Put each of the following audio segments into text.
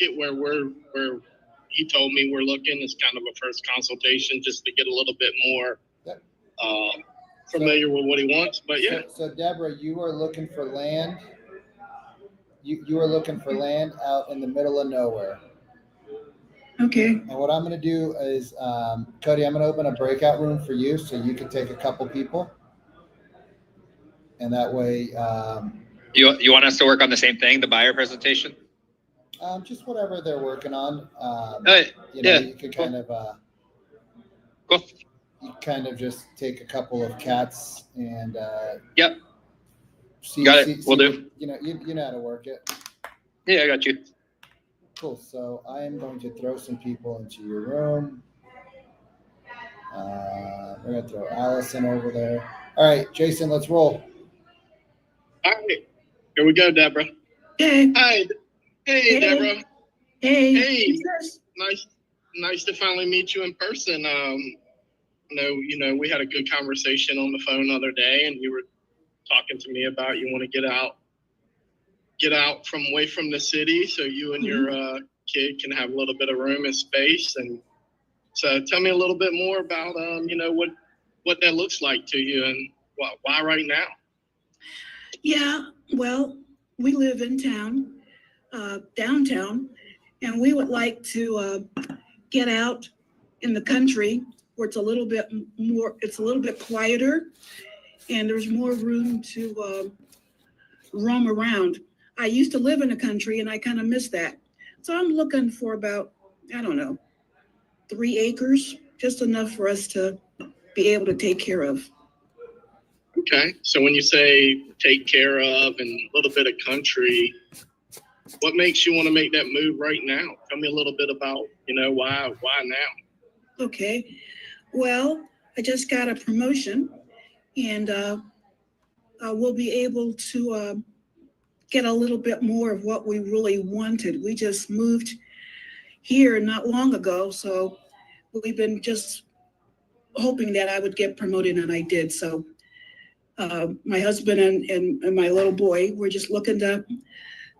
it where he told me we're looking is kind of a first consultation just to get a little bit more Yep. familiar with what he wants. But yeah. So Deborah, you are looking for land. You are looking for land out in the middle of nowhere. Okay. And what I'm going to do is, Cody, I'm going to open a breakout room for you so you can take a couple people. And that way. You want us to work on the same thing, the buyer presentation? Just whatever they're working on. You could kind of. Cool. You kind of just take a couple of cats and. Yep. Got it. We'll do. You know how to work it. Yeah, I got you. Cool. So I am going to throw some people into your room. We're going to throw Allison over there. All right, Jason, let's roll. All right. Here we go, Deborah. Hey. Hi. Hey, Deborah. Hey. Hey. Nice to finally meet you in person. We had a good conversation on the phone the other day, and you were talking to me about you want to get out from away from the city so you and your kid can have a little bit of room and space. And so tell me a little bit more about what that looks like to you and why right now. Yeah, well, we live in town, downtown, and we would like to get out in the country where it's a little bit quieter and there's more room to roam around. I used to live in the country and I kind of miss that. So I'm looking for about, 3 acres, just enough for us to be able to take care of. Okay. So when you say take care of and a little bit of country, what makes you want to make that move right now? Tell me a little bit about, why now? Okay. Well, I just got a promotion and we'll be able to get a little bit more of what we really wanted. We just moved here not long ago, so we've been just hoping that I would get promoted, and I did. So my husband and my little boy, we're just looking to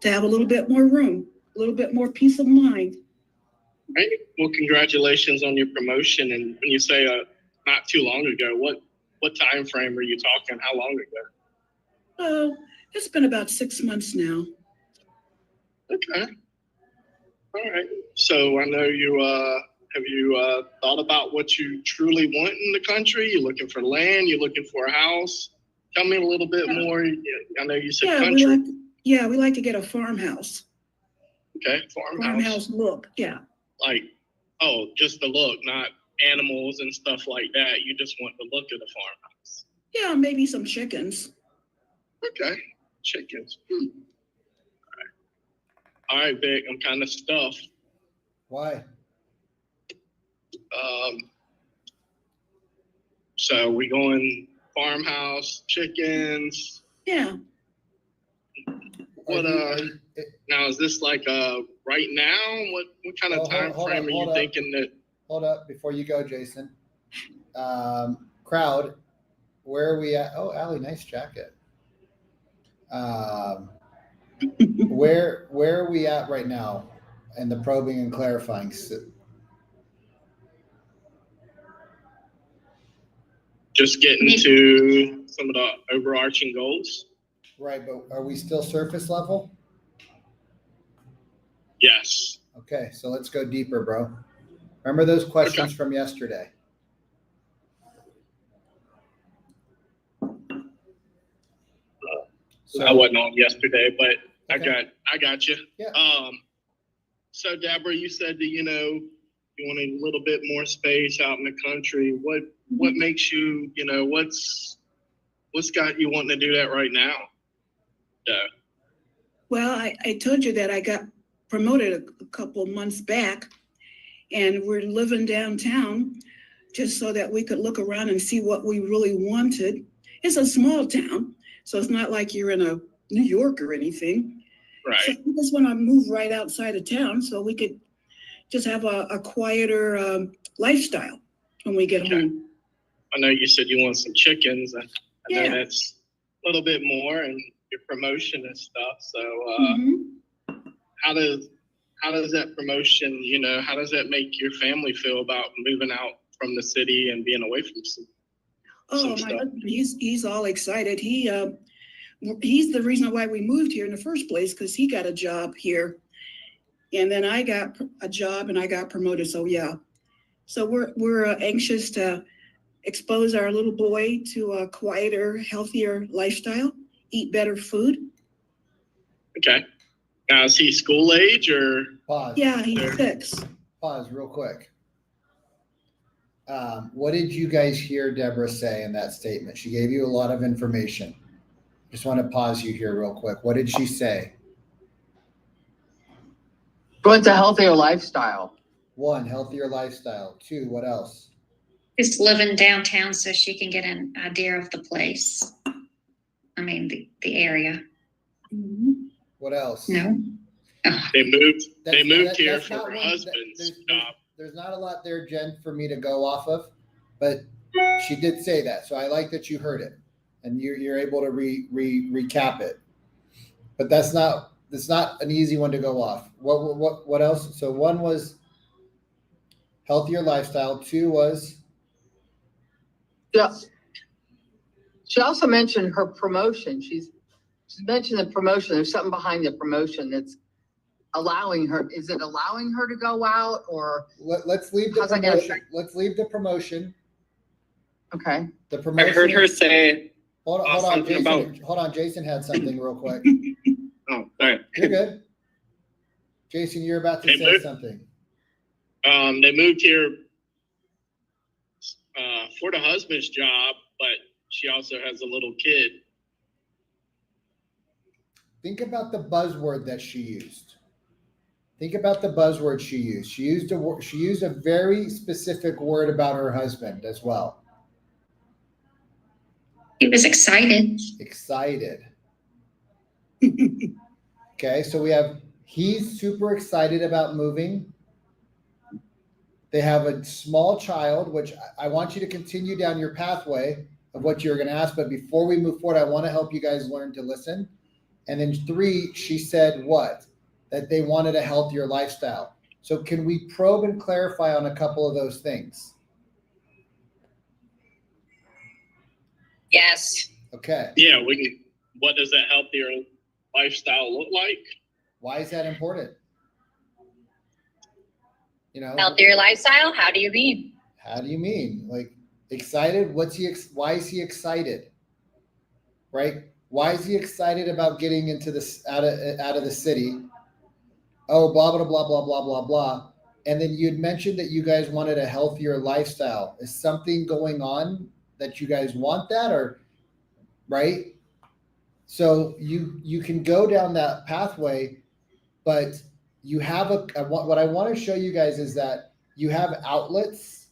have a little bit more room, a little bit more peace of mind. Right. Well, congratulations on your promotion. And when you say not too long ago, what time frame are you talking? How long ago? Oh, it's been about 6 months now. Okay. All right. So I know you have you thought about what you truly want in the country? You're looking for land. You're looking for a house. Tell me a little bit more. I know you said country. We like to get a farmhouse. Okay, farmhouse look. Yeah. Like, just the look, not animals and stuff like that. You just want the look of the farmhouse. Yeah, maybe some chickens. Okay, chickens. All right, Vic, I'm kind of stuffed. Why? So we going farmhouse, chickens. Yeah. What now is this like right now? What kind of time frame are you thinking that? Hold up before you go, Jason. Crowd, where are we at? Oh, Allie, nice jacket. Where are we at right now in the probing and clarifying? Just getting to some of the overarching goals. Right, but are we still surface level? Yes. Okay, so let's go deeper, bro. Remember those questions from yesterday? So I wasn't on yesterday, but okay. I got you. Yeah. So Deborah, you said that you want a little bit more space out in the country. What makes you what's got you wanting to do that right now? Well, I told you that I got promoted a couple months back, and we're living downtown just so that we could look around and see what we really wanted. It's a small town, so it's not like you're in a New York or anything. Right. So I just want to move right outside of town so we could just have a quieter lifestyle when we get home. I know you said you want some chickens. I know that's a little bit more and your promotion and stuff. So how how does that promotion, how does that make your family feel about moving out from the city and being away from some Oh, my stuff? husband, he's all excited. He's the reason why we moved here in the first place, because he got a job here. And then I got a job and I got promoted. So yeah. So we're anxious to expose our little boy to a quieter, healthier lifestyle, eat better food. Okay. Now, is he school age or? Pause. Yeah, he's 6. Pause real quick. What did you guys hear Deborah say in that statement? She gave you a lot of information. Just want to pause you here real quick. What did she say? What's a healthier lifestyle? 1, healthier lifestyle. 2, what else? Just living downtown so she can get an idea of the place. I mean, the area. Mhm. What else? No? They moved here that's for not her one- husband's job. There's not a lot there, Jen, for me to go off of, but she did say that. So I like that you heard it and you're able to recap it. But it's not an easy one to go off. What else? So 1 was healthier lifestyle. 2 was Yeah. She also mentioned her promotion. She's mentioned the promotion. There's something behind the promotion that's allowing her. Is it allowing her to go out or? let's leave the How's that gonna promotion. affect- Let's leave the promotion. Okay. The I promotion. heard her say, Hold on, something Jason. about- Hold on, Jason had something real quick. Oh, sorry. You're good. Jason, you're about to Hey, say Luke. something. They moved here for the husband's job, but she also has a little kid. Think about the buzzword that she used. Think about the buzzword she used. She used a very specific word about her husband as well. He was excited. Excited. Okay, so we have he's super excited about moving. They have a small child, which I want you to continue down your pathway of what you're going to ask. But before we move forward, I want to help you guys learn to listen. And then 3, she said what? That they wanted a healthier lifestyle. So can we probe and clarify on a couple of those things? Yes. Okay. Yeah, we can. What does that healthier lifestyle look like? Why is that important? Healthier lifestyle? How do you mean? How do you mean? Like excited? Why is he excited? Right? Why is he excited about getting into this out of the city? Oh, blah, blah, blah, blah, blah, blah, blah. And then you'd mentioned that you guys wanted a healthier lifestyle. Is something going on that you guys want that, or right? So you can go down that pathway, but you have what I want to show you guys is that you have outlets.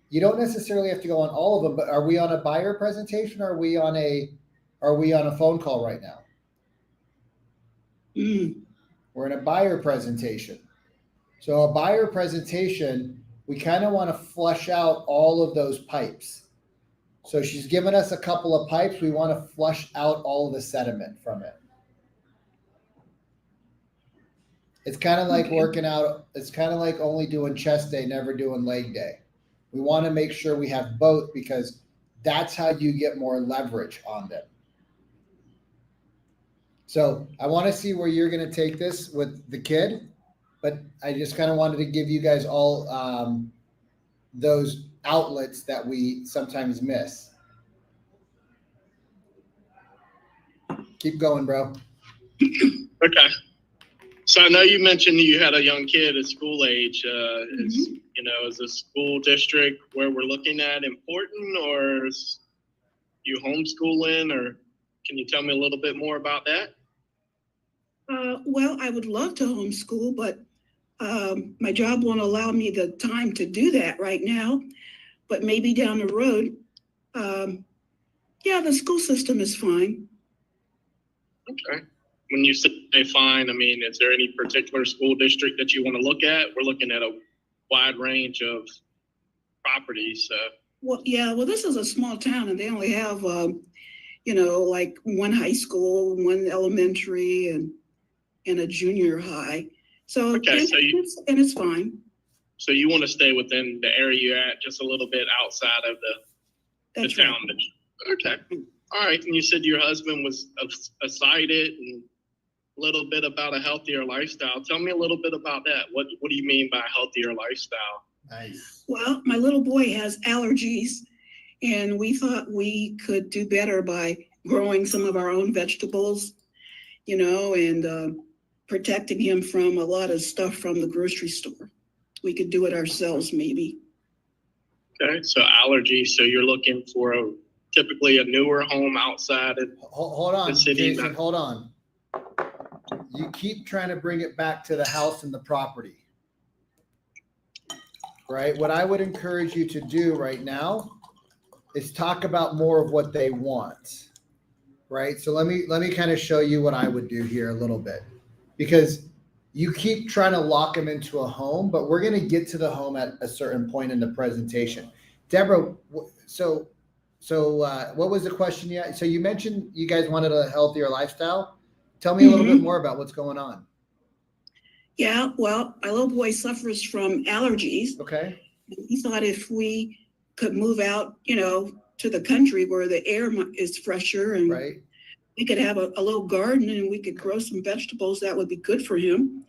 You don't necessarily have to go on all of them, but are we on a buyer presentation? Or are we on a phone call right now? We're in a buyer presentation. So a buyer presentation, we kind of want to flush out all of those pipes. So she's given us a couple of pipes. We want to flush out all of the sediment from it. It's kind of like working out. It's kind of like only doing chest day, never doing leg day. We want to make sure we have both because that's how you get more leverage on them. So I want to see where you're going to take this with the kid, but I just kind of wanted to give you guys all those outlets that we sometimes miss. Keep going, bro. Okay. So I know you mentioned you had a young kid at school age. Is the school district where we're looking at important, or is you homeschooling, or can you tell me a little bit more about that? Well, I would love to homeschool, but my job won't allow me the time to do that right now. But maybe down the road, the school system is fine. Okay. When you say fine, I mean, is there any particular school district that you want to look at? We're looking at a wide range of properties. Well, this is a small town and they only have, like one high school, one elementary and a junior high. So, Okay, and so you- it's fine. So you want to stay within the area you're at, just a little bit outside of the That's town. right. Okay, all right. And you said your husband was excited and a little bit about a healthier lifestyle. Tell me a little bit about that. What do you mean by a healthier lifestyle? Nice. Well, my little boy has allergies, and we thought we could do better by growing some of our own vegetables, and protecting him from a lot of stuff from the grocery store. We could do it ourselves, maybe. Okay, so allergies. So you're looking for typically a newer home outside of Hold on, The city, Jason, not- hold on. You keep trying to bring it back to the house and the property. Right? What I would encourage you to do right now is talk about more of what they want. Right? So let me kind of show you what I would do here a little bit. Because you keep trying to lock them into a home, but we're going to get to the home at a certain point in the presentation. Deborah, so what was the question yet? So you mentioned you guys wanted a healthier lifestyle. Tell me a little bit more about what's going on. Yeah, well, my little boy suffers from allergies. Okay. He thought if we could move out, to the country where the air is fresher and Right. we could have a little garden and we could grow some vegetables, that would be good for him.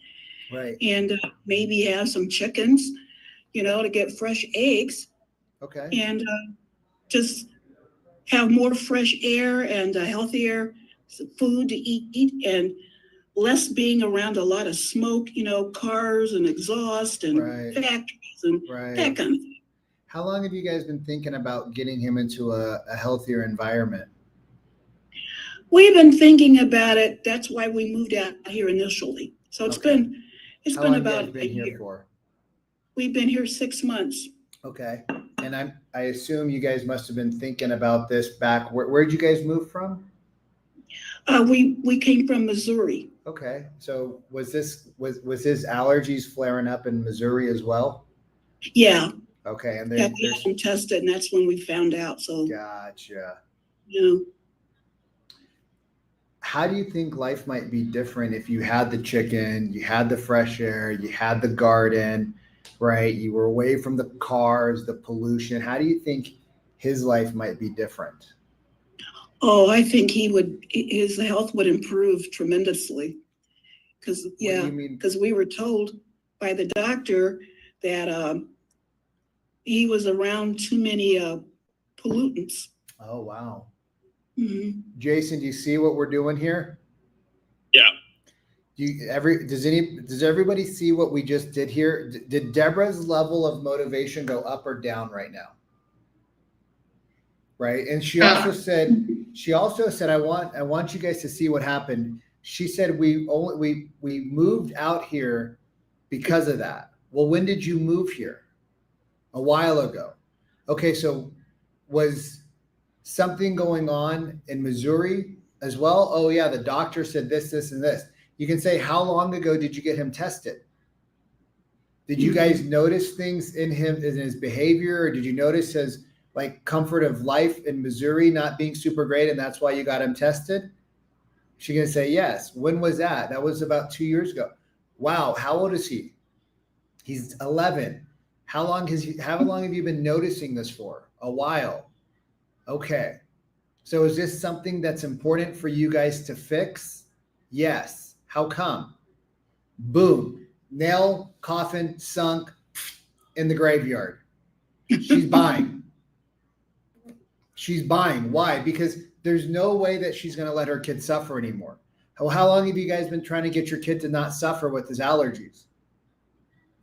Right. And maybe have some chickens, to get fresh eggs Okay. and just have more fresh air and healthier food to eat and less being around a lot of smoke, cars and exhaust and Right. factories and that Right. kind of thing. How long have you guys been thinking about getting him into a healthier environment? We've been thinking about it. That's why we moved out here initially. So it's Okay. been How been long have you about guys a been here year. for? We've been here 6 months. Okay. And I assume you guys must have been thinking about this back. Where'd you guys move from? We came from Missouri. Okay. So was his allergies flaring up in Missouri as well? Yeah, Okay. And yeah, we there's had them tested, and that's when we found out. So, gotcha. you How do you think life might be different if you had the chicken, you had the fresh air, you had the garden, right? You were away from the cars, the pollution. How do you think his life might be different? oh, I think his health would improve tremendously. Because, What do yeah, you mean? because we were told by the doctor that he was around too many pollutants. Oh, wow. Mhm. Jason, do you see what we're doing here? Yeah. Does everybody see what we just did here? Did Deborah's level of motivation go up or down right now? Right. And she also said, I want you guys to see what happened. She said we moved out here because of that. Well, when did you move here? A while ago. Okay, so was something going on in Missouri as well? Oh yeah, the doctor said this, and this. You can say, how long ago did you get him tested? Did you guys notice things in his behavior, or did you notice his comfort of life in Missouri not being super great, and that's why you got him tested? She's gonna say yes. When was that? That was about 2 years ago. Wow, how old is he? He's 11. How long have you been noticing this for? A while. Okay. So is this something that's important for you guys to fix? Yes. How come? Boom. Nail, coffin, sunk in the graveyard. She's buying. She's buying. Why? Because there's no way that she's going to let her kid suffer anymore. How long have you guys been trying to get your kid to not suffer with his allergies?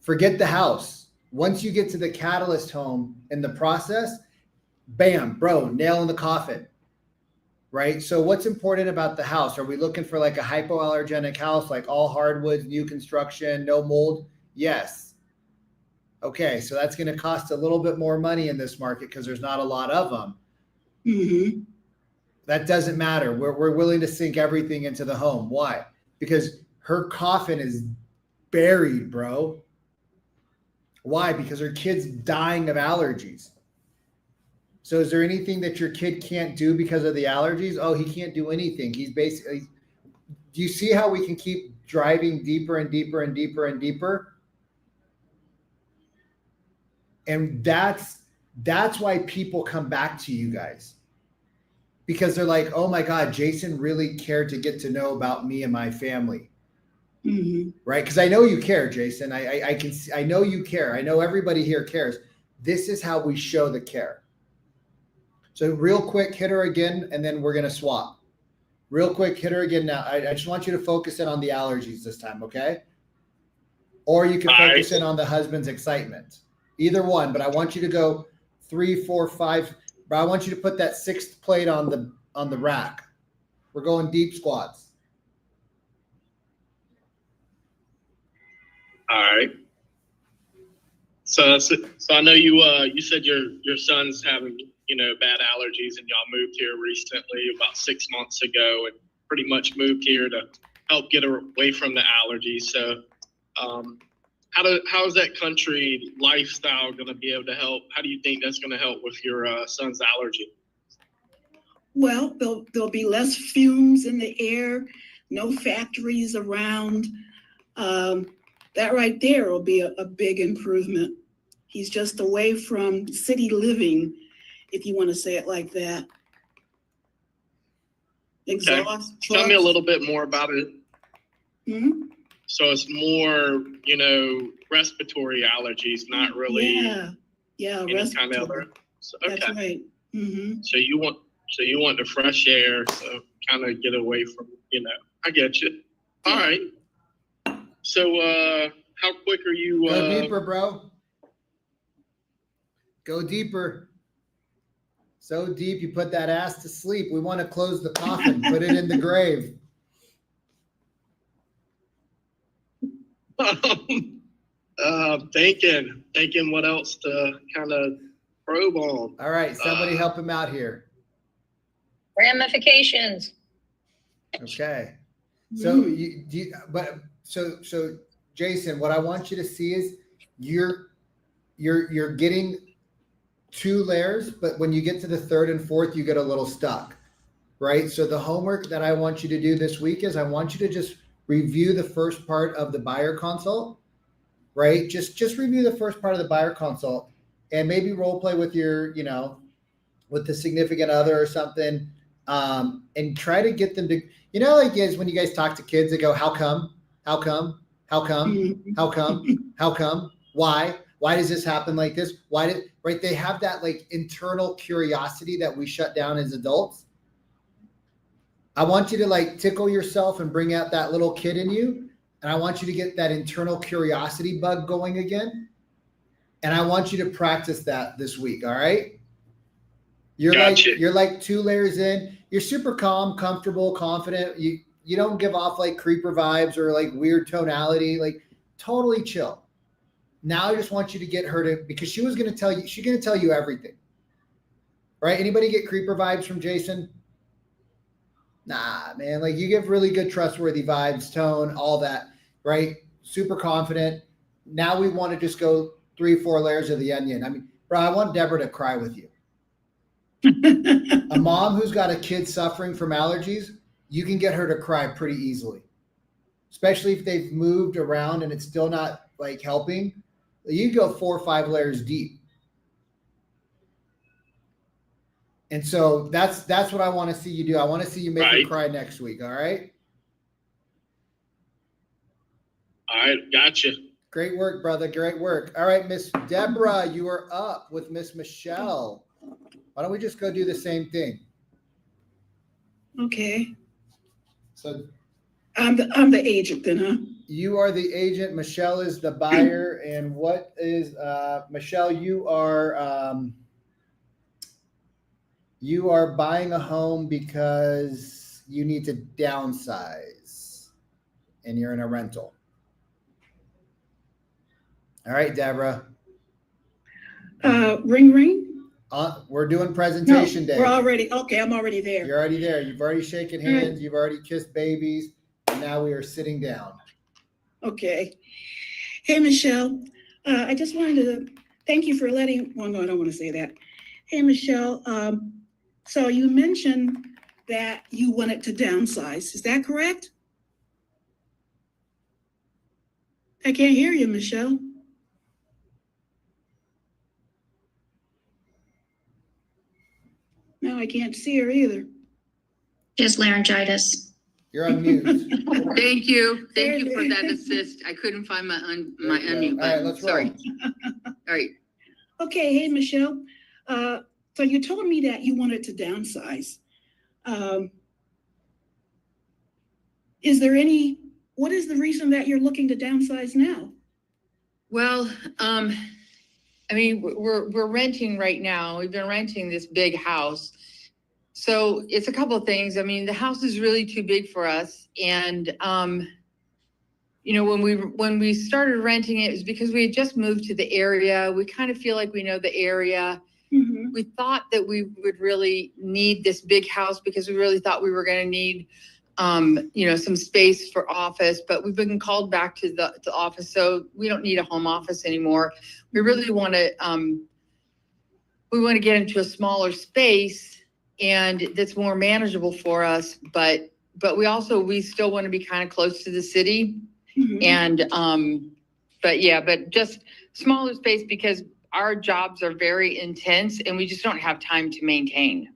Forget the house. Once you get to the Catalyst home in the process, bam, bro, nail in the coffin, right? So what's important about the house? Are we looking for a hypoallergenic house, like all hardwoods, new construction, no mold? Yes. Okay, so that's going to cost a little bit more money in this market because there's not a lot of them. Mhm. That doesn't matter. We're willing to sink everything into the home. Why? Because her coffin is buried, bro. Why? Because her kid's dying of allergies. So is there anything that your kid can't do because of the allergies? Oh, he can't do anything. He's basically, do you see how we can keep driving deeper and deeper and deeper and deeper. And that's why people come back to you guys, because they're like, oh my God, Jason really cared to get to know about me and my family. Mhm. Right? Because I know you care, Jason. I can see, I know you care. I know everybody here cares. This is how we show the care. So real quick, hit her again, and then we're gonna swap. Real quick, hit her again now. I just want you to focus in on the allergies this time, okay? Or you can focus in on the husband's excitement. Either one, but I want you to go 3, 4, 5. But I want you to put that 6th plate on the rack. We're going deep squats. All right. So I know you said your son's having, bad allergies, and y'all moved here recently about 6 months ago, and pretty much moved here to help get away from the allergies. So how is that country lifestyle going to be able to help? How do you think that's going to help with your son's allergy? Well, there'll be less fumes in the air, no factories around. That right there will be a big improvement. He's just away from city living, if you want to say it like that. Exhaust. Tell me a little bit more about it. Hmm? So it's more, respiratory allergies, not really Yeah, any kind of respiratory. other. So, okay. That's right. Hmm. So you want the fresh air, so kind of get away from, I get you. All right. So how quick are you? Go deeper, bro. Go deeper. So deep you put that ass to sleep. We want to close the coffin, put it in the grave. Thinking what else to kind of probe on. All right, somebody help him out here. Ramifications. Okay. So so Jason, what I want you to see is you're getting 2 layers, but when you get to the 3rd and 4th, you get a little stuck, right? So the homework that I want you to do this week is I want you to just review the first part of the buyer consult, right? Just review the first part of the buyer consult, and maybe role play with your, with the significant other or something, and try to get them to, like is when you guys talk to kids, they go, how come, how come, how come, how come, how come, why does this happen like this? Right? They have that like internal curiosity that we shut down as adults. I want you to like tickle yourself and bring out that little kid in you. And I want you to get that internal curiosity bug going again. And I want you to practice that this week. All right. You're like 2 layers in. You're super calm, comfortable, confident. You don't give off like creeper vibes or like weird tonality, like totally chill. Now I just want you to get her to, because she's going to tell you everything. Right? Anybody get creeper vibes from Jason? Nah, man. Like you give really good, trustworthy vibes, tone, all that, right? Super confident. Now we want to just go 3, 4 layers of the onion. I mean, bro, I want Deborah to cry with you. A mom who's got a kid suffering from allergies, you can get her to cry pretty easily, especially if they've moved around and it's still not like helping. You go 4 or 5 layers deep. And so that's what I want to see you do. I want to see you make her cry next week. All right. All right. Gotcha. Great work, brother. Great work. All right, Miss Deborah, you are up with Miss Michelle. Why don't we just go do the same thing? Okay. So I'm the agent then, huh? you are the agent. Michelle is the buyer. And what is Michelle? You are buying a home because you need to downsize, and you're in a rental. All right, Deborah. Ring ring. We're doing presentation day. We're already, okay, I'm already there. You're already there. You've already shaken hands. You've already kissed babies. And now we are sitting down. Okay. Hey, Michelle, I just wanted to thank you for letting, well, no, I don't want to say that. Hey, Michelle, so you mentioned that you wanted to downsize. Is that correct? I can't hear you, Michelle. No, I can't see her either. Just laryngitis. You're on mute. Thank you. Thank you for that assist. I couldn't find my There you go. unmute All right, button. let's Sorry. roll. All right. Okay, hey, Michelle. So you told me that you wanted to downsize. What is the reason that you're looking to downsize now? Well, I mean, we're renting right now. We've been renting this big house. So it's a couple of things. I mean, the house is really too big for us. And, you know, when we started renting it, it was because we had just moved to the area. We kind of feel like we know the area. Mhm. We thought that we would really need this big house because we really thought we were going to need, you know, some space for office, but we've been called back to the office. So we don't need a home office anymore. We really want to, get into a smaller space and that's more manageable for us. But we still want to be kind of close to the city. Mhm. And, but just smaller space because our jobs are very intense and we just don't have time to maintain.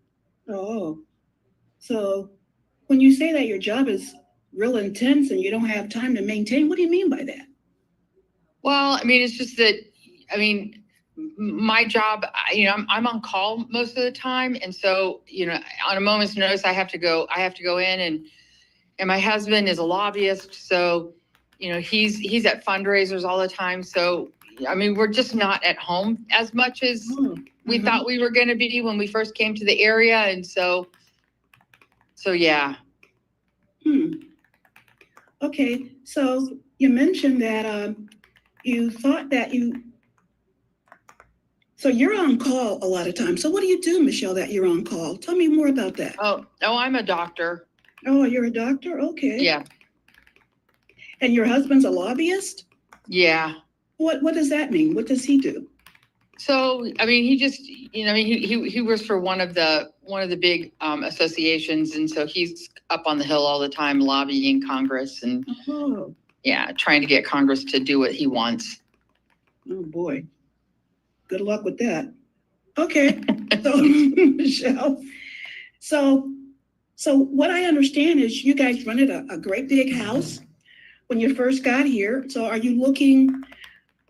Oh, so when you say that your job is real intense and you don't have time to maintain, what do you mean by that? Well, I mean, it's just that, I mean, my job, you know, I'm on call most of the time. And so, you know, on a moment's notice, I have to go in and my husband is a lobbyist. So, you know, he's at fundraisers all the time. So, I mean, we're just not at home as much as we thought we were going to be when we first came to the area. And so yeah. Okay, so you mentioned that you thought that so you're on call a lot of times. So what do you do, Michelle, that you're on call? Tell me more about that. Oh, I'm a doctor. Oh, you're a doctor? Okay. Yeah. And your husband's a lobbyist? Yeah. What does that mean? What does he do? So, I mean, he just, you know, I mean, he works for one of the big associations. And so he's up on the Hill all the time lobbying Congress and Oh, yeah, trying to get Congress to do what he wants. oh boy. Good luck with that. Okay, so Michelle, so what I understand is you guys rented a great big house when you first got here. So are you looking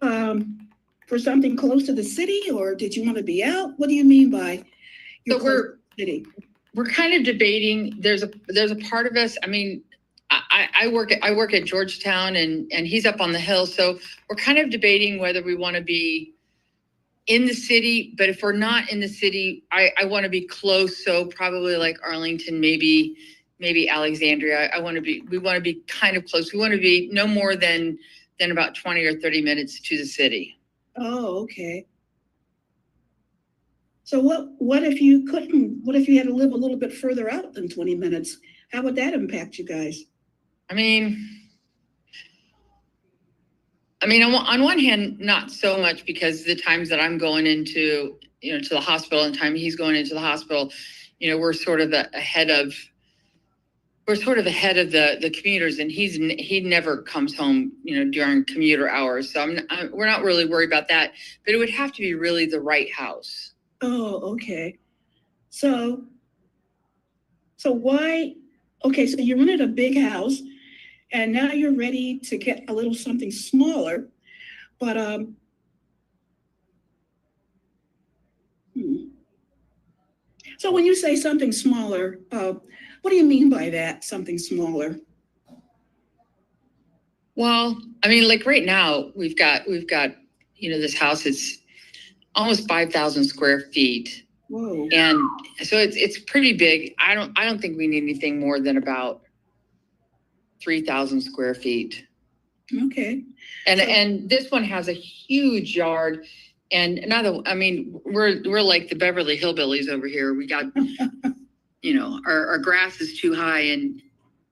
for something close to the city, or did you want to be out? What do you mean by you're So close to the city? we're kind of debating. There's a part of us. I mean, I work at Georgetown and he's up on the Hill. So we're kind of debating whether we want to be in the city, but if we're not in the city, I want to be close. So probably like Arlington, maybe Alexandria. We want to be kind of close. We want to be no more than about 20 or 30 minutes to the city. Oh, okay. So what if you had to live a little bit further out than 20 minutes? How would that impact you guys? I mean, on one hand, not so much because the times that I'm going into, you know, to the hospital and the time he's going into the hospital, you know, we're sort of ahead of the commuters, and he never comes home, you know, during commuter hours. So we're not really worried about that, but it would have to be really the right house. Oh, okay. So why, okay, so you rented a big house and now you're ready to get a little something smaller, but, So when you say something smaller, what do you mean by that, something smaller? Well, I mean, like right now we've got, you know, this house is almost 5,000 square feet. Whoa. And so it's pretty big. I don't think we need anything more than about 3,000 square feet. Okay. And this one has a huge yard. And we're like the Beverly Hillbillies over here. We got, you know, our grass is too high and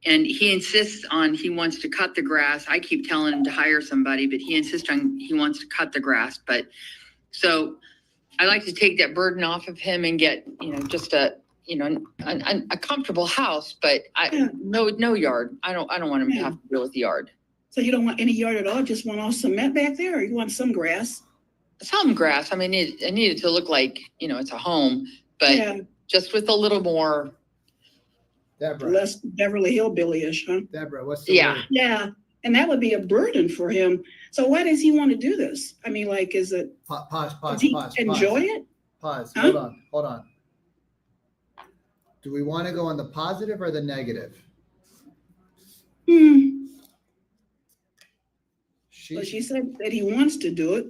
he insists on, he wants to cut the grass. I keep telling him to hire somebody, but he insists on, he wants to cut the grass. But so I like to take that burden off of him and get, you know, just a comfortable house, but no yard. I don't want him to have to deal with the yard. So you don't want any yard at all, just want all cement back there, or you want some grass? Some grass. I mean, it needed to look like, it's a home, but Yeah, just with a little more. Deborah, less Beverly Hillbilly-ish, huh? Deborah, what's the Yeah. word? Yeah, and that would be a burden for him. So why does he want to do this? I mean, like, is it, Pause, does he enjoy it? Pause, Huh? hold on. Do we want to go on the positive or the negative? Well, she said that he wants to do it.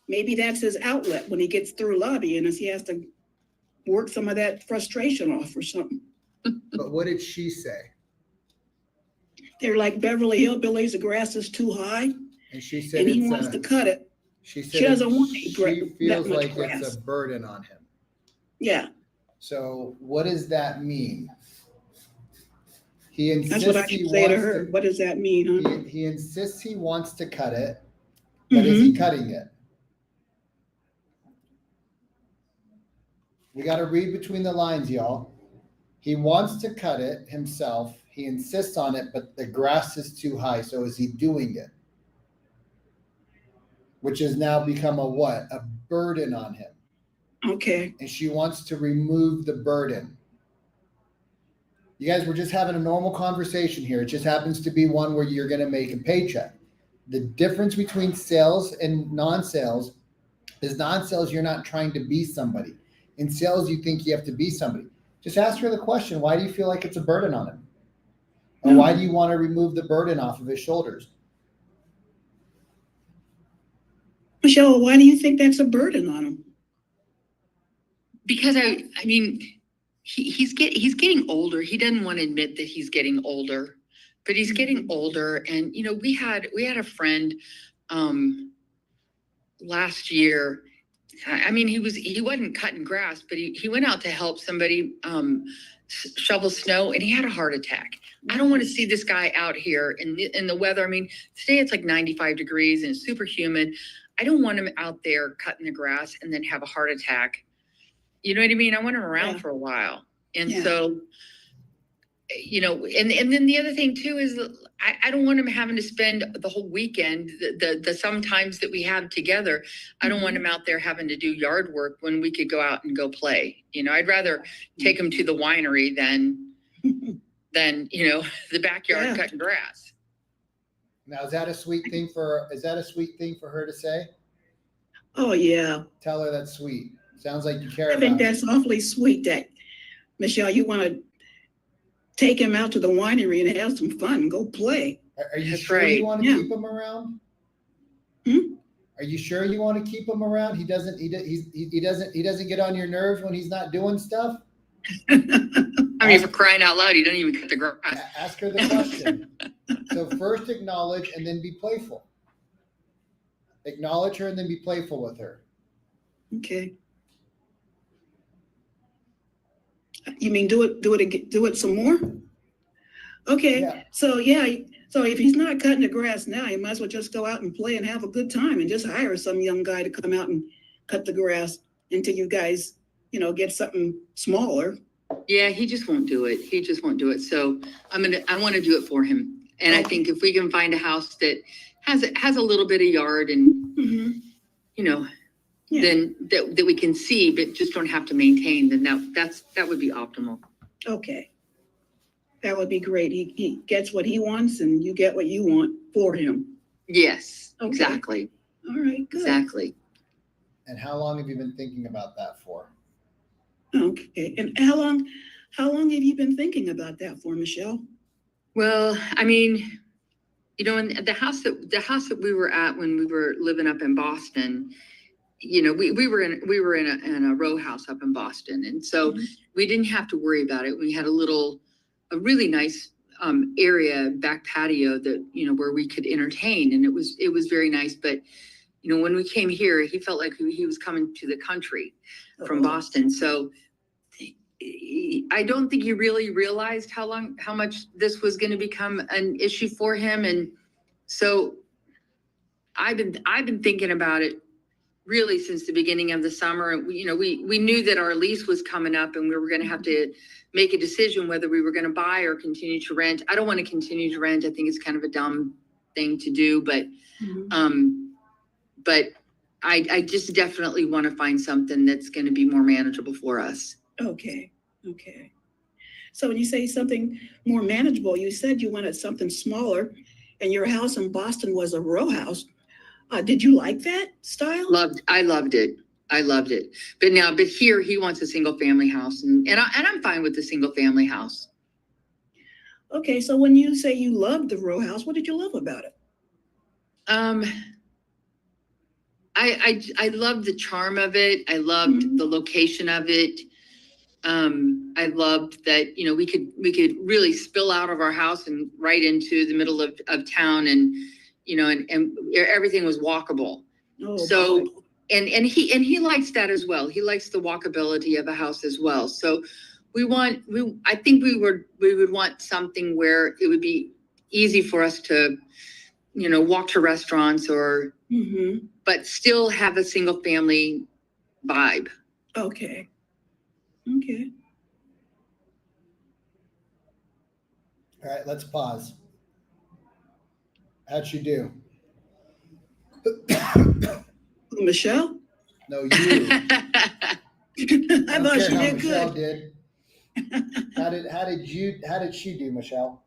Maybe that's his outlet when he gets through lobbying, is he has to work some of that frustration off or something. But what did she say? They're like Beverly Hillbillies, the grass is too high, And she said and he it's wants to cut it. she she said doesn't want she that feels much like grass. it's a burden on him. Yeah, So what does that mean? He that's what I insists he should say to wants her. What does that mean, huh? he insists he wants to cut it, but is he cutting it? We got to read between the lines, y'all. He wants to cut it himself. He insists on it, but the grass is too high. So is he doing it? Which has now become a what? A burden on him. Okay, And she wants to remove the burden. You guys, we're just having a normal conversation here. It just happens to be one where you're going to make a paycheck. The difference between sales and non-sales is non-sales, you're not trying to be somebody. In sales, you think you have to be somebody. Just ask her the question, why do you feel like it's a burden on him? Or why do you want to remove the burden off of his shoulders? Michelle, why do you think that's a burden on him? Because I mean, he's getting older. He doesn't want to admit that he's getting older, but he's getting older. And we had a friend last year. I mean, he wasn't cutting grass, but he went out to help somebody shovel snow, and he had a heart attack. I don't want to see this guy out here in the weather. I mean, today it's like 95 degrees and it's super humid. I don't want him out there cutting the grass and then have a heart attack. You know what I mean? I want him around for a while. And so, and then the other thing too is I don't want him having to spend the whole weekend, the sometimes that we have together. I don't want him out there having to do yard work when we could go out and go play. I'd rather take him to the winery than the backyard cutting grass. Now, is that a sweet thing for her to say? Oh, yeah. Tell her that's sweet. Sounds like you care I about think it. that's awfully sweet that, Michelle, you want to take him out to the winery and have some fun, go play. Are you That's sure right. you want to Yeah. keep him around? Hmm? Are you sure you want to keep him around? He doesn't get on your nerves when he's not doing stuff? I mean, for crying out loud, he doesn't even cut the grass. Ask her the question. So first acknowledge and then be playful. Acknowledge her and then be playful with her. Okay. You mean do it some more? Okay, Yeah. so if he's not cutting the grass now, you might as well just go out and play and have a good time and just hire some young guy to come out and cut the grass until you guys, get something smaller. Yeah, he just won't do it. He just won't do it. So I want to do it for him. And I think if we can find a house that has a little bit of yard and, Mm-hmm. Yeah. then that we can see, but just don't have to maintain, then that would be optimal. Okay. That would be great. He gets what he wants and you get what you want for him. Yes, Okay. exactly. All right, good. Exactly. And how long have you been thinking about that for? Okay, and how long have you been thinking about that for, Michelle? Well, I mean, in the house that we were at when we were living up in Boston, we were in a row house up in Boston, and so we didn't have to worry about it. We had a really nice area, back patio that where we could entertain, and it was very nice. But when we came here, he felt like he was coming to the country from Boston. So I don't think he really realized how much this was going to become an issue for him. And so I've been thinking about it really since the beginning of the summer. And we knew that our lease was coming up and we were going to have to make a decision whether we were going to buy or continue to rent. I don't want to continue to rent. I think it's kind of a dumb thing to do, but Mhm. but I just definitely want to find something that's going to be more manageable for us. Okay, okay. So when you say something more manageable, you said you wanted something smaller, and your house in Boston was a row house. Did you like that style? I loved it. I loved it. But here he wants a single family house, and I'm fine with the single family house. Okay, so when you say you loved the row house, what did you love about it? I loved the charm of it. I loved Mhm. the location of it. I loved that, you know, we could really spill out of our house and right into the middle of town, and, you know, and everything was walkable. Oh, So, boy. and he likes that as well. He likes the walkability of a house as well. So I think we would want something where it would be easy for us to, you know, walk to restaurants or, Mm-hmm. but still have a single family vibe. Okay. Okay. All right, let's pause. How'd she do? Michelle? No, you. I don't thought care she how did Michelle good. did. How did she do, Michelle?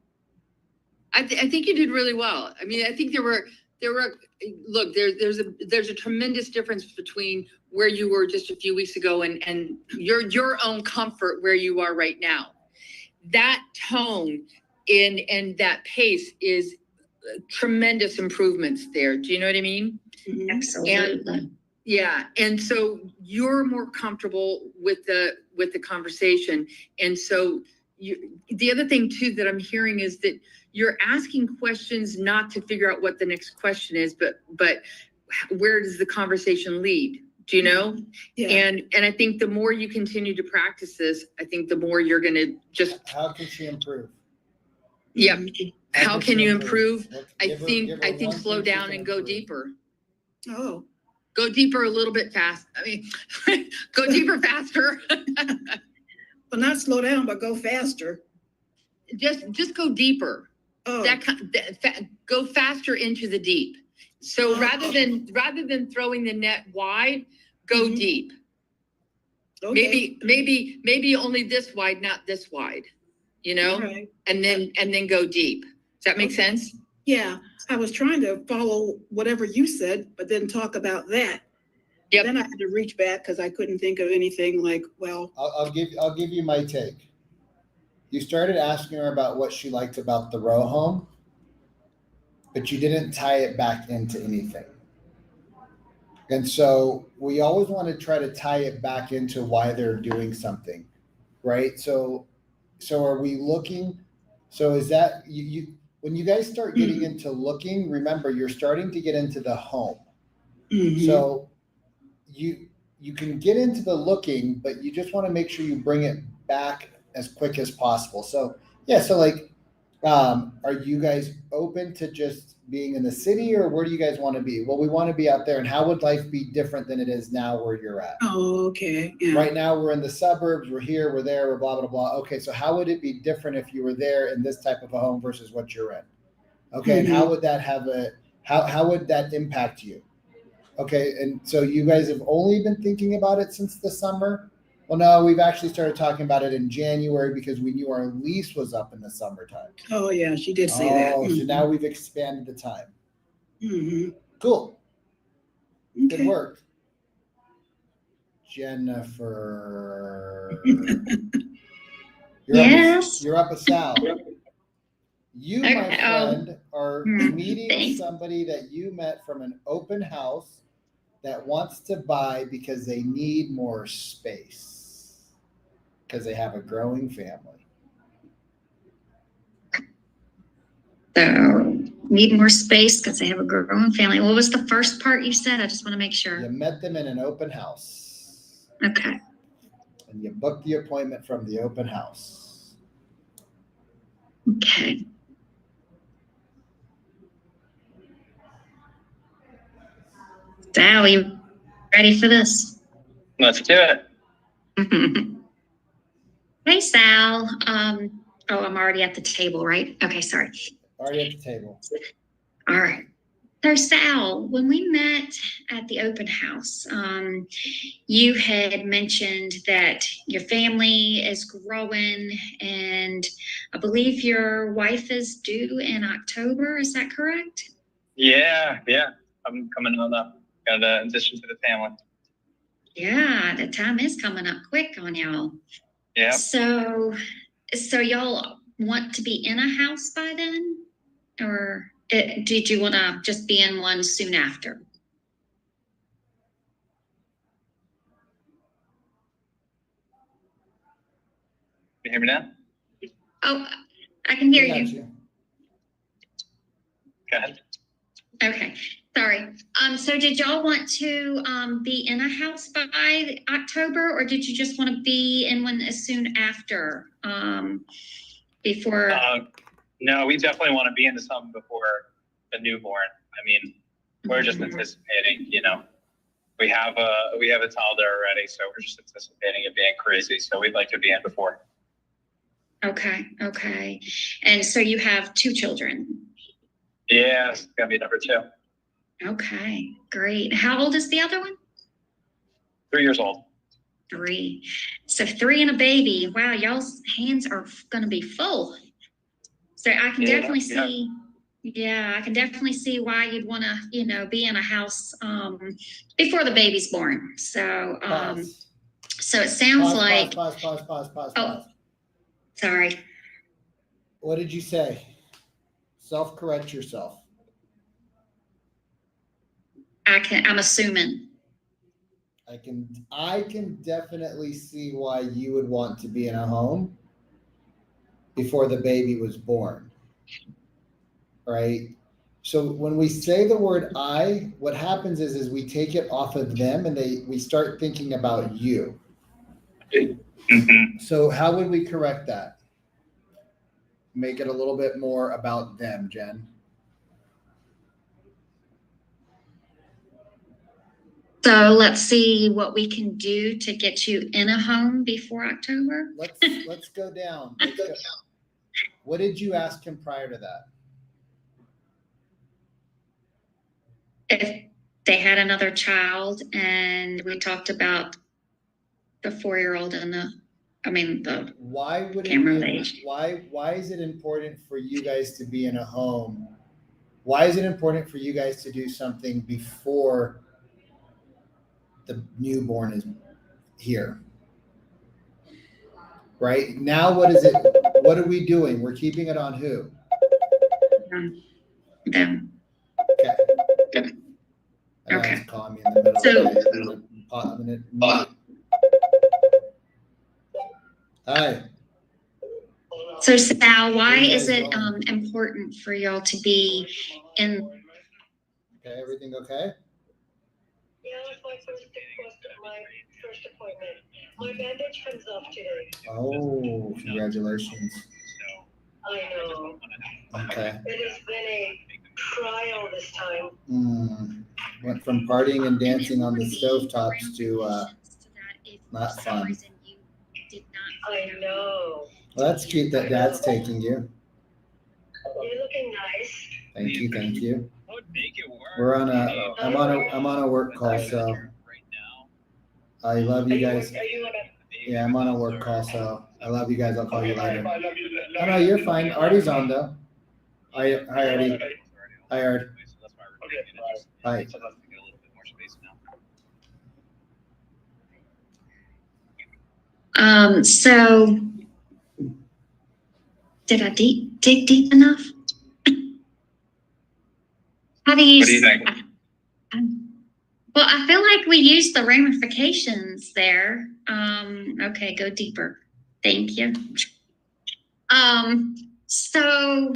I think you did really well. I mean, I think there were look, there's a tremendous difference between where you were just a few weeks ago and your own comfort where you are right now. That tone and that pace is tremendous improvements there. Do you know what I mean? Mhm. Absolutely. Yeah, and so you're more comfortable with the conversation, and so the other thing too that I'm hearing is that you're asking questions not to figure out what the next question is, but where does the conversation lead? Do you know? Yeah. And I think the more you continue to practice this, I think the more you're going to just. How can she improve? Yeah. Mhm. How can you improve? I Give her think one slow thing she down can and go improve. deeper. Oh, Go deeper a little bit fast. I mean, go deeper faster. but not slow down, but go faster. Just go deeper. Oh, Go faster into the deep. So rather than throwing the net wide, go Mhm. deep. okay. Maybe only this wide, not this wide. You know, All right. and then go deep. Does that make Okay. sense? Yeah, I was trying to follow whatever you said, but then talk about that. Yep. Then I had to reach back because I couldn't think of anything like, well, I'll give you my take. You started asking her about what she liked about the row home, but you didn't tie it back into anything. And so we always want to try to tie it back into why they're doing something, right? So are we looking? So is that you when you guys start getting into looking, remember you're starting to get into the home. mhm. So you can get into the looking, but you just want to make sure you bring it back as quick as possible. So yeah, so like, are you guys open to just being in the city, or where do you guys want to be? Well, we want to be out there, and how would life be different than it is now where you're at? Oh, okay. Yeah. Right now we're in the suburbs, we're here, we're there, we're blah, blah, blah. Okay, so how would it be different if you were there in this type of a home versus what you're in? Okay, and how would that how would that impact you? Okay, and so you guys have only been thinking about it since the summer? Well, no, we've actually started talking about it in January because we knew our lease was up in the summertime. Oh, yeah, she did say that. Oh, so now we've expanded the time. Mhm. Cool. Good Okay. work. Jennifer. Yes. You're up a Sal. You, my Okay, friend, are Hmm, meeting thanks. somebody that you met from an open house that wants to buy because they need more space because they have a growing family. So need more space because they have a growing family. What was the first part you said? I just want to make You sure. met them in an open house Okay. and you booked the appointment from the open house. Okay. Sal, you ready for this? Let's do it. Hey, Sal. Oh, I'm already at the table, right? Okay, sorry. Already at the table. All right. So Sal, when we met at the open house, you had mentioned that your family is growing, and I believe your wife is due in October. Is that correct? Yeah. I'm coming on up. Got an addition to the family. Yeah, the time is coming up quick on y'all. Yeah. So y'all want to be in a house by then, or did you want to just be in one soon after? You hear me now? Oh, I can hear I got you. you. Go ahead. Okay, sorry. So did y'all want to be in a house by October, or did you just want to be in one as soon after? Before. No, we definitely want to be into something before the newborn. I mean, we're just anticipating, we have a toddler already, so we're just anticipating it being crazy. So we'd like to be in before. Okay. And so you have 2 children. Yeah, it's gonna be number 2. Okay, great. How old is the other one? 3 years old. 3. So 3 and a baby. Wow, y'all's hands are going to be full. So I can definitely see. Yeah, I can definitely see why you'd want to, be in a house before the baby's born. So, Pause. so it sounds like. Pause. Sorry. What did you say? Self-correct yourself. I'm assuming. I can definitely see why you would want to be in a home before the baby was born. Right? So when we say the word I, what happens is we take it off of them and we start thinking about you. Mm-hmm. So how would we correct that? Make it a little bit more about them, Jen. So let's see what we can do to get you in a home before October. Let's go down. What did you ask him prior to that? If they had another child, and we talked about the 4-year-old and the Why would camera it age. be, why is it important for you guys to be in a home? Why is it important for you guys to do something before the newborn is here? Right now, what is it? What are we doing? We're keeping it on who? Them. Okay. Okay. It's calling me in the middle So- of the day. Hi. So Sal, why Where you is guys it going? important for y'all to be in? Okay, everything okay? Yeah, it's my first appointment. My bandage comes off today. Oh, congratulations. I know. Okay. It has been a trial this time. Went from partying and dancing on the stovetops to not fun. I know. Well, that's cute that Dad's taking you. You're looking nice. Thank you. I would make it work. I'm on a work call, so I love you guys. Are you on a? Yeah, I'm on a work call, so I love you guys. I'll call you later. Oh, no, you're fine. Artie's on though. Hi, Artie. Hi, Art. Hi. So did I dig deep enough? How do you? What do you think? Well, I feel like we used the ramifications there. Okay, go deeper. Thank you. So,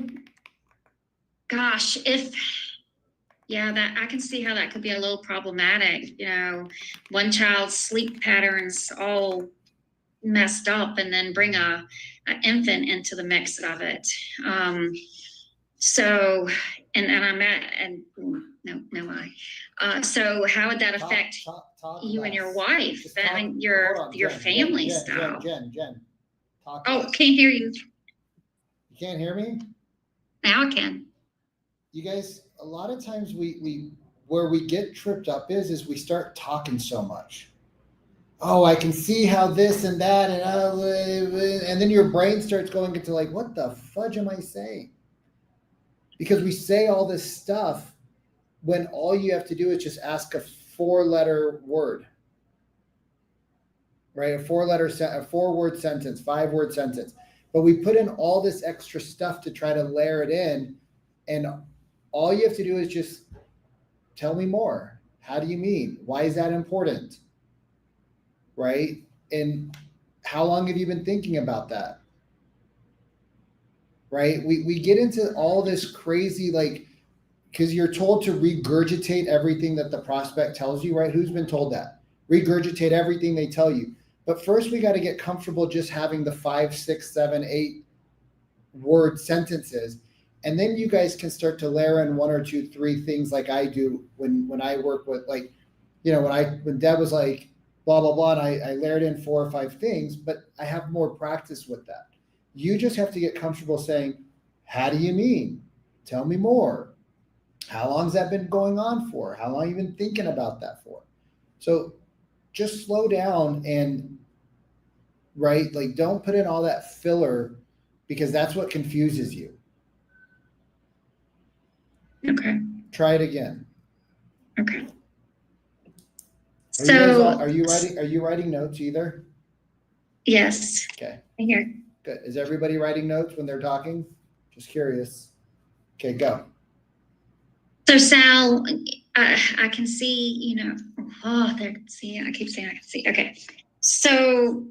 gosh, that I can see how that could be a little problematic. One child's sleep patterns all messed up, and then bring an infant into the mix of it. So, and I'm so how would that affect you and your wife and your family style? Jen, talk. Oh, can't hear you. You can't hear me? Now I can. you guys, a lot of times we where we get tripped up is we start talking so much. Oh, I can see how this and that and then your brain starts going into like, what the fudge am I saying? Because we say all this stuff when all you have to do is just ask a 4-letter word, right? A 4-word sentence, 5-word sentence. But we put in all this extra stuff to try to layer it in, and all you have to do is just tell me more. How do you mean? Why is that important? Right? And how long have you been thinking about that? Right? We get into all this crazy, like, because you're told to regurgitate everything that the prospect tells you, right? Who's been told that? Regurgitate everything they tell you. But first, we got to get comfortable just having the 5, 6, 7, 8-word sentences. And then you guys can start to layer in 1 or 2, 3 things like I do when I work with, like, you know, when Deb was like, blah, blah, blah, and I layered in 4 or 5 things, but I have more practice with that. You just have to get comfortable saying, how do you mean? Tell me more. How long's that been going on for? How long have you been thinking about that for? So just slow down and, right, like, don't put in all that filler, because that's what confuses you. Okay. Try it again. Okay. Are you writing notes either? Yes. Okay, Here. good. Is everybody writing notes when they're talking? Just curious. Okay, go. So Sal, I can see, you know, oh, there, see, I keep saying I can see. Okay. So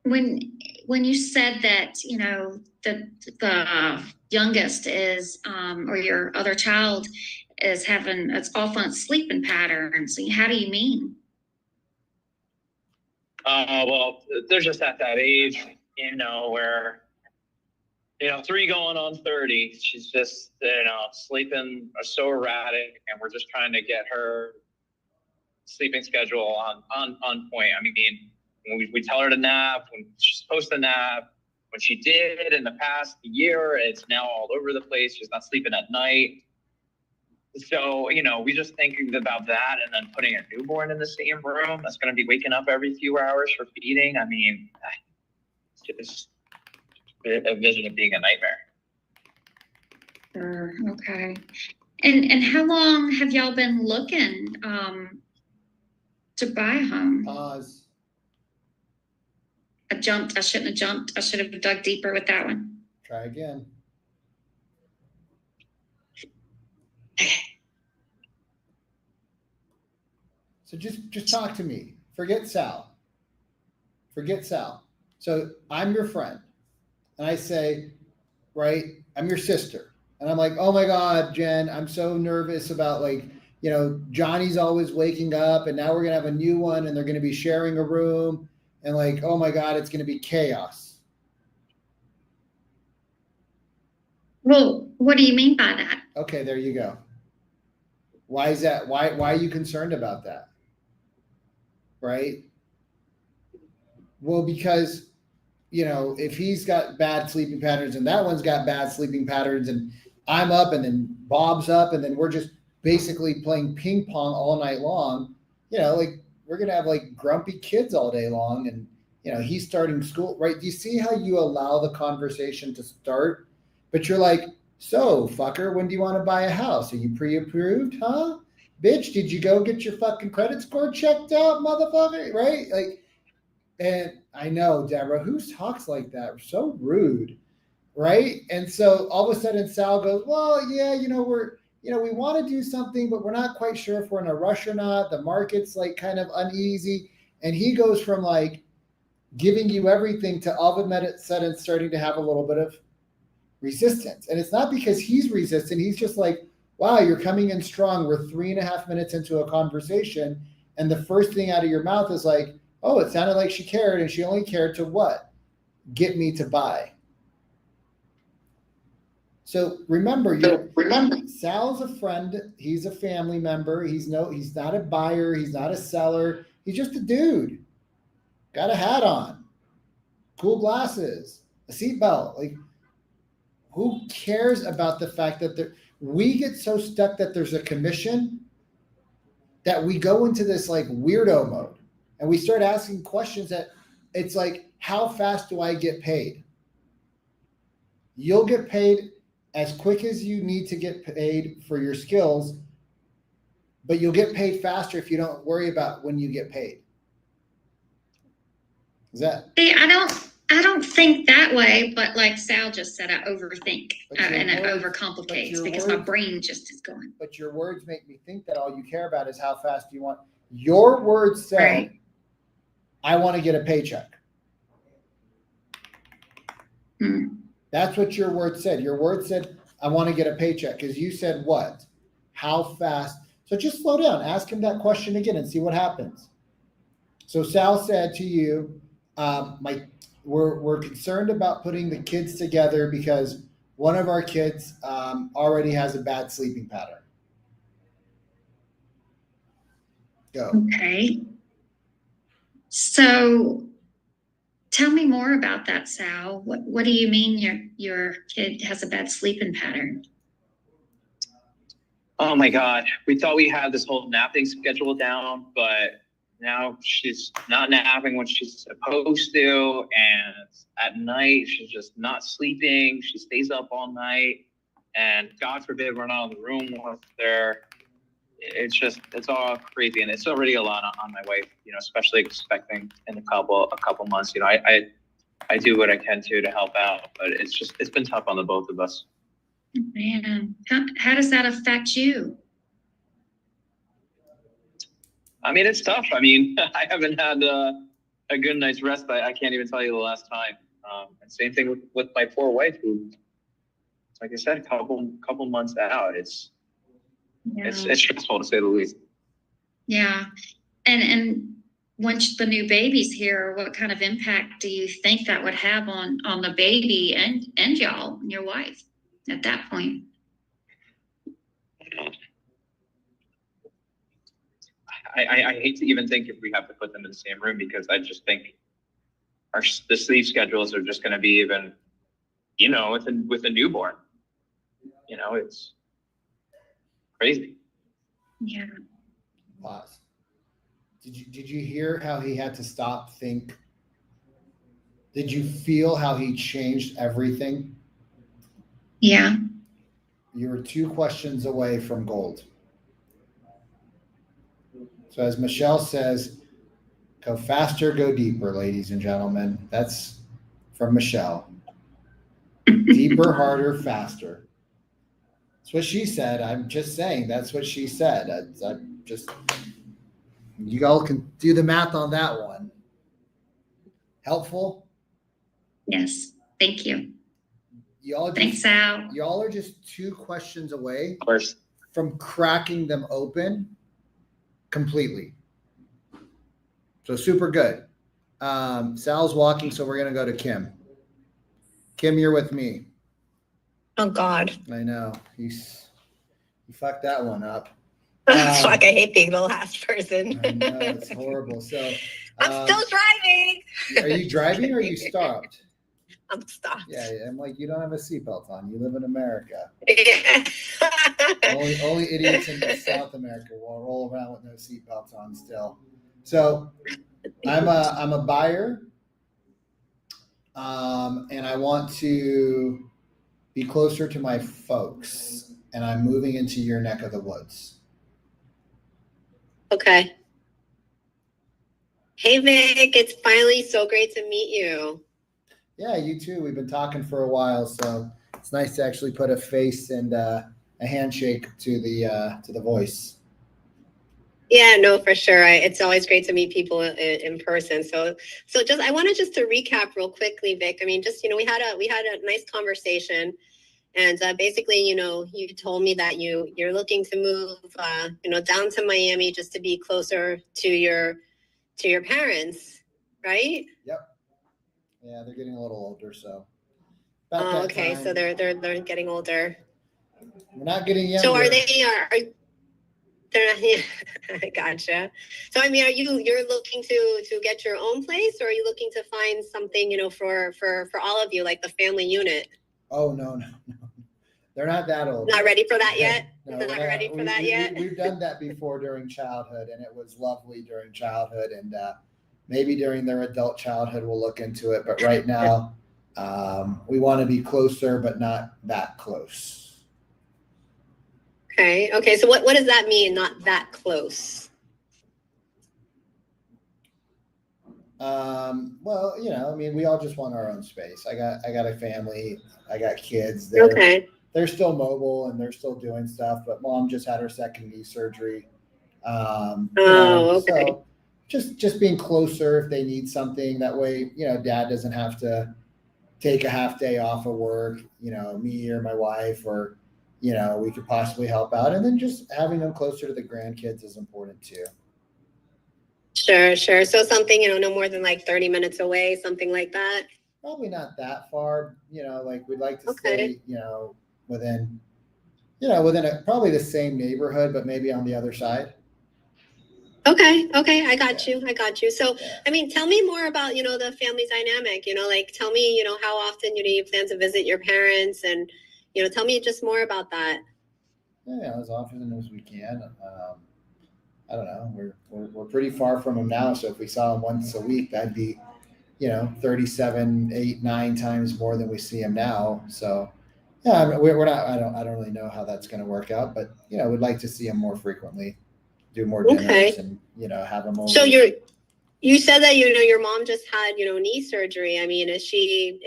when you said that, you know, the youngest is, or your other child is having, it's off on sleeping patterns, how do you mean? Well, they're just at that age, you know, where, you know, 3 going on 30, she's just, you know, sleeping so erratic, and we're just trying to get her sleeping schedule on point. I mean, when we tell her to nap, when she's supposed to nap, when she did in the past year, it's now all over the place. She's not sleeping at night. So, you know, we just thinking about that, and then putting a newborn in the same room that's going to be waking up every few hours for feeding. I mean, it's a vision of being a nightmare. Sure. Okay. And how long have y'all been looking to buy a home? Pause. I jumped. I shouldn't have jumped. I should have dug deeper with that one. Try again. So just talk to me. Forget Sal. So I'm your friend, and I say, right, I'm your sister, and I'm like, oh my God, Jen, I'm so nervous about, like, you know, Johnny's always waking up, and now we're gonna have a new one, and they're gonna be sharing a room, and like, oh my God, it's gonna be chaos. Well, what do you mean by that? Okay, there you go. Why is that? Why are you concerned about that? Right? Well, because, you know, if he's got bad sleeping patterns and that one's got bad sleeping patterns, and I'm up and then Bob's up, and then we're just basically playing ping pong all night long, you know, like, we're going to have like grumpy kids all day long, and, you know, he's starting school, right? Do you see how you allow the conversation to start? But you're like, so fucker, when do you want to buy a house? Are you pre-approved? Huh? Bitch, did you go get your fucking credit score checked out, motherfucker? Right? Like, and I know, Deborah, who talks like that? So rude. Right? And so all of a sudden Sal goes, well, yeah, you know, we want to do something, but we're not quite sure if we're in a rush or not. The market's like kind of uneasy. And he goes from like giving you everything to all of a sudden starting to have a little bit of resistance. And it's not because he's resistant. He's just like, wow, you're coming in strong. We're 3.5 minutes into a conversation, and the first thing out of your mouth is like, oh, it sounded like she cared, and she only cared to what? Get me to buy. So remember, Sal's a friend. He's a family member. He's not a buyer. He's not a seller. He's just a dude. Got a hat on, cool glasses, a seatbelt. Like, who cares about the fact that we get so stuck that there's a commission that we go into this like weirdo mode and we start asking questions that it's like, how fast do I get paid? You'll get paid as quick as you need to get paid for your skills, but you'll get paid faster if you don't worry about when you get paid. Is that? See, I don't think that way, but like Sal just said, I overthink But your and it words- but overcomplicates your because my words- brain just is going. But your words make me think that all you care about is how fast you want. Your words said, Right. I want to get a paycheck. Hmm. That's what your word said. Your word said, I want to get a paycheck. Because you said what? How fast? So just slow down. Ask him that question again and see what happens. So Sal said to you, we're concerned about putting the kids together because one of our kids already has a bad sleeping pattern. Go. Okay. So tell me more about that, Sal. What do you mean your kid has a bad sleeping pattern? Oh my God. We thought we had this whole napping schedule down, but now she's not napping when she's supposed to. And at night, she's just not sleeping. She stays up all night. And God forbid we're not in the room with her. It's all crazy. And it's already a lot on my wife, especially expecting in a couple months. I do what I can to help out, but it's been tough on the both of us. Man, how does that affect you? I mean, it's tough. I mean, I haven't had a good night's rest. I can't even tell you the last time. And same thing with my poor wife, who, like I said, a couple months out. It's stressful to say the least. Yeah. And once the new baby's here, what kind of impact do you think that would have on the baby and y'all and your wife at that point? I hate to even think if we have to put them in the same room, because I just think the sleep schedules are just going to be even, with a newborn, it's crazy. Yeah. Pause. Did you hear how he had to stop, think? Did you feel how he changed everything? Yeah. You were 2 questions away from gold. So as Michelle says, go faster, go deeper, ladies and gentlemen. That's from Michelle. Deeper, harder, faster. That's what she said. I'm just saying that's what she said. You all can do the math on that one. Helpful? Yes. Thank you. Thanks, Thanks, Sal. y'all are just 2 questions away Of course. from cracking them open completely. So super good. Sal's walking, so we're going to go to Kim. Kim, you're with me. Oh God. I know. You fucked that one up. Fuck, I hate being the last person. I know, it's horrible. So I'm still driving. are you driving or are you stopped? I'm stopped. Yeah, I'm like, you don't have a seatbelt on. You live in America. Yeah. Only idiots in South America will roll around with no seatbelts on still. So I'm a buyer, and I want to be closer to my folks, and I'm moving into your neck of the woods. Okay. Hey Vic, it's finally so great to meet you. Yeah, you too. We've been talking for a while, so it's nice to actually put a face and a handshake to the voice. Yeah, no, for sure. It's always great to meet people in person. So just I wanted just to recap real quickly, Vic. I mean, just we had a nice conversation, and basically, you told me that you're looking to move, down to Miami just to be closer to your parents, right? Yep. Yeah, they're getting a little older, so. Oh, okay. So they're getting older. We're not getting younger. So are they? They're not? Yeah, gotcha. So I mean, you're looking to get your own place, or are you looking to find something for all of you, like the family unit? Oh no. They're not that old. Not ready for that yet? No, Not we're ready for that yet? We've done that before during childhood, and it was lovely during childhood. And maybe during their adult childhood, we'll look into it. But right now, we want to be closer, but not that close. Okay. Okay. So what does that mean? Not that close. Well, I mean, we all just want our own space. I got a family. I got kids. They're still mobile and they're still doing stuff, but mom just had her second knee surgery. Okay. So just being closer if they need something. That way, dad doesn't have to take a half day off of work, me or my wife, or, we could possibly help out. And then just having them closer to the grandkids is important too. Sure. So something, no more than like 30 minutes away, something like that. Probably not that far, like we'd like to Okay. stay, within probably the same neighborhood, but maybe on the other side. Okay. I got you. So, I mean, tell me more about, the family dynamic, like tell me, how often, you plan to visit your parents, and, tell me just more about that. Yeah, as often as we can. I don't know. We're pretty far from them now. So if we saw them once a week, that'd be, 37, 8, 9 times more than we see them now. So yeah, I mean, we're not, I don't really know how that's going to work out, but, we'd like to see them more frequently, do more dinners, Okay. and, have them over. So you said that, your mom just had, knee surgery. I mean, is she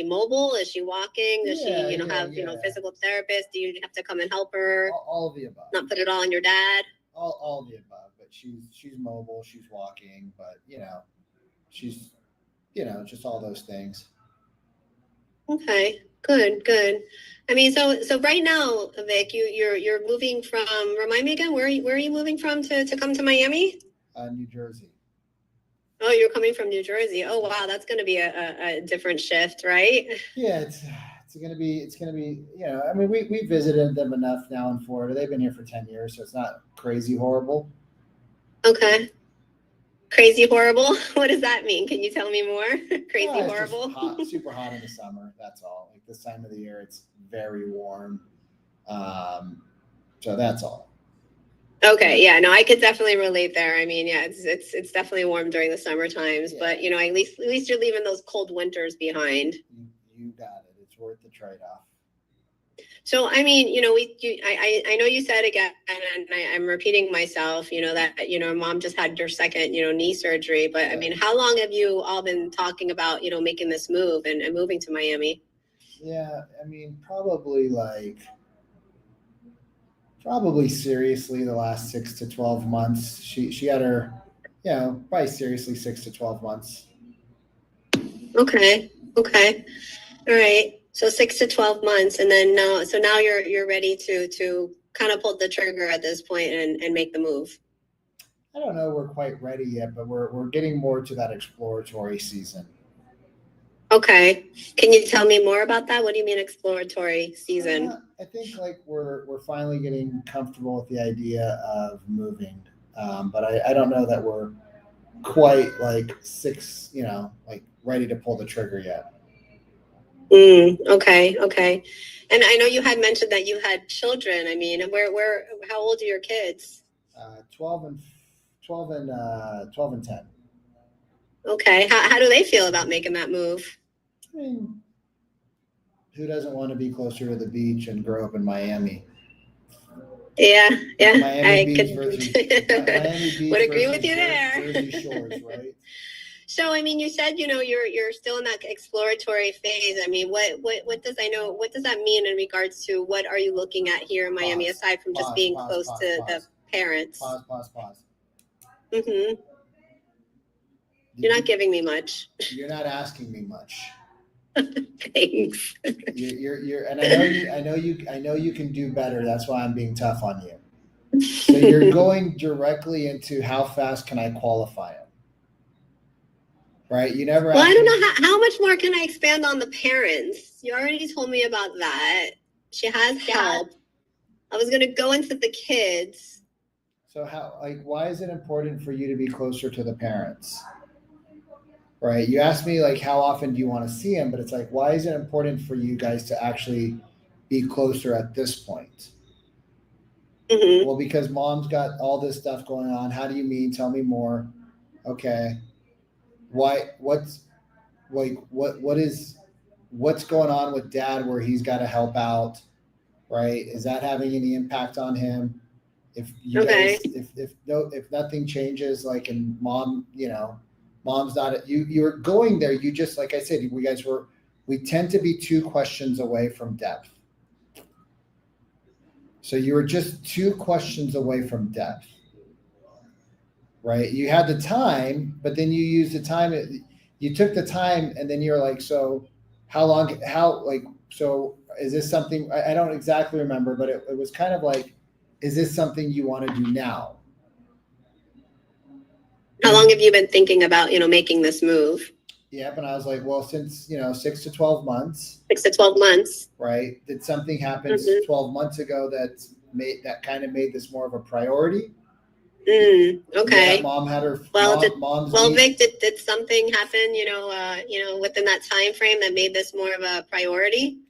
mobile? Is she walking? Does she, have, physical therapist? Do you have to come and help her? All of the above. Not put it all on your dad? All of the above, but she's mobile, she's walking, but she's just all those things. Okay, good. I mean, so right now, Vic, you're moving from, remind me again, where are you moving from to come to Miami? New Jersey. Oh, you're coming from New Jersey. Oh, wow, that's going to be a different shift, right? Yeah, it's gonna be, I mean, we visited them enough now in Florida. They've been here for 10 years, so it's not crazy horrible. Okay. Crazy horrible? What does that mean? Can you tell me more? Crazy It's just horrible? hot, super hot in the summer. That's all. Like this time of the year, it's very warm. So that's all. Okay, yeah, no, I could definitely relate there. I mean, yeah, it's definitely warm during the summer times, Yeah. but at least you're leaving those cold winters behind. You got it. It's worth the trade-off. So, I mean, I know you said again, and I'm repeating myself, that, mom just had her second, knee surgery, but I mean, how long have you all been talking about, making this move and moving to Miami? Yeah, I mean, probably seriously the last 6 to 12 months. She had her, probably seriously 6 to 12 months. Okay. All right. So 6 to 12 months. And then now you're ready to kind of pull the trigger at this point and make the move. I don't know we're quite ready yet, but we're getting more to that exploratory season. Okay. Can you tell me more about that? What do you mean exploratory season? I think we're finally getting comfortable with the idea of moving. But I don't know that we're quite ready to pull the trigger yet. Okay. And I know you had mentioned that you had children. I mean, how old are your kids? 12 and 10. Okay. How do they feel about making that move? I mean, who doesn't want to be closer to the beach and grow up in Miami? Yeah. Miami Beach would agree with you there. Jersey Shores, right? So, I mean, you said, you're still in that exploratory phase. I mean, what does that mean in regards to what are you looking at here in Miami, aside from just being close to the parents? Pause. Mm-hmm. You're not giving me much. You're not asking me much. Thanks. You're, and I know you can do better. That's why I'm being tough on you. So you're going directly into how fast can I qualify it? Right? You never. Well, I don't know how much more can I expand on the parents. You already told me about that. She has help. I was going to go into the kids. So why is it important for you to be closer to the parents? Right? You asked me how often do you want to see them, but it's why is it important for you guys to actually be closer at this point? Mhm. Well, because mom's got all this stuff going on. How do you mean? Tell me more. Okay. Why? What's like? What's going on with dad where he's got to help out? Right? Is that having any impact on him? If you Okay. guys, if nothing changes, like, and mom, mom's not, you're going there. You just, like I said, we tend to be 2 questions away from depth. So you were just 2 questions away from depth, right? You had the time, but then you used the time. You took the time, and then you're like, so how long? So is this something? I don't exactly remember, but it was kind of like, is this something you want to do now? How long have you been thinking about, making this move? Yep. And I was like, well, since 6 to 12 months, 6 to 12 months. right? Did something happen Mhm. 12 months ago that kind of made this more of a priority? Okay. Yeah, mom had her. Well, mom's Well, need- Vic, did something happen, within that time frame that made this more of a priority?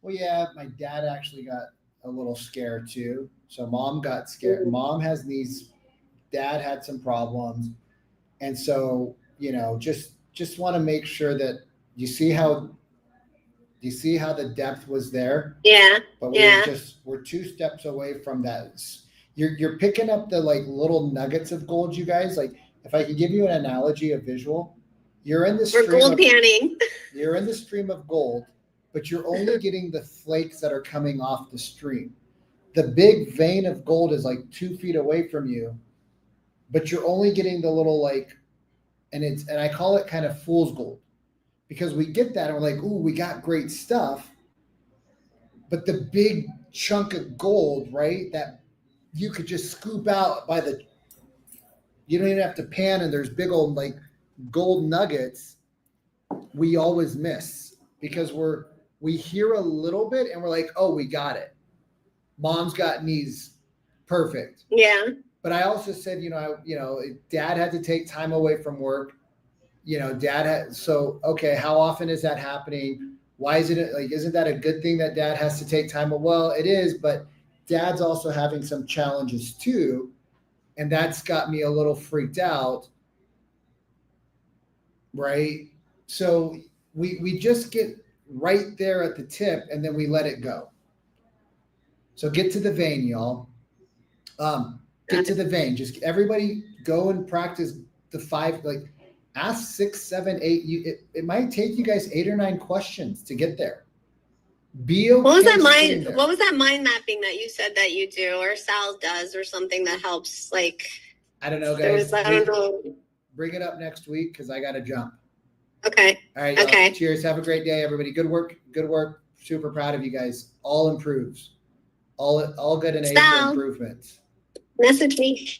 Well, yeah, my dad actually got a little scared too. So mom got scared. Mhm. Mom has these. Dad had some problems, and so just want to make sure that you see how the depth was there. Yeah. But Yeah. we're 2 steps away from that. You're picking up the like little nuggets of gold, you guys. Like, if I could give you an analogy, a visual, you're in the We're stream gold of, panning. you're in the stream of gold, but you're only getting the flakes that are coming off the stream. The big vein of gold is like 2 feet away from you, but you're only getting the little and I call it kind of fool's gold, because we get that and we're like, ooh, we got great stuff. But the big chunk of gold, right, that you could just scoop out you don't even have to pan, and there's big old gold nuggets, we always miss because we hear a little bit and we're like, oh, we got it. Mom's got knees. Perfect. Yeah. But I also said, dad had to take time away from work. Okay, how often is that happening? Why is it isn't that a good thing that dad has to take time? Well, it is, but dad's also having some challenges too. And that's got me a little freaked out. Right. So we just get right there at the tip and then we let it go. So get to the vein, y'all. Get to the vein. Just everybody go and practice the 5, ask 6, 7, 8. It might take you guys 8 or 9 questions to get there. Be okay. What was that there. mind mapping that you said that you do, or Sal does, or something that helps? I don't know, guys. I don't know. Bring it up next week because I got to jump. Okay. All right. Y'all. Okay. Cheers. Have a great day, everybody. Good work. Good work. Super proud of you guys. All improves. All good in age Sal. improvements. Message me.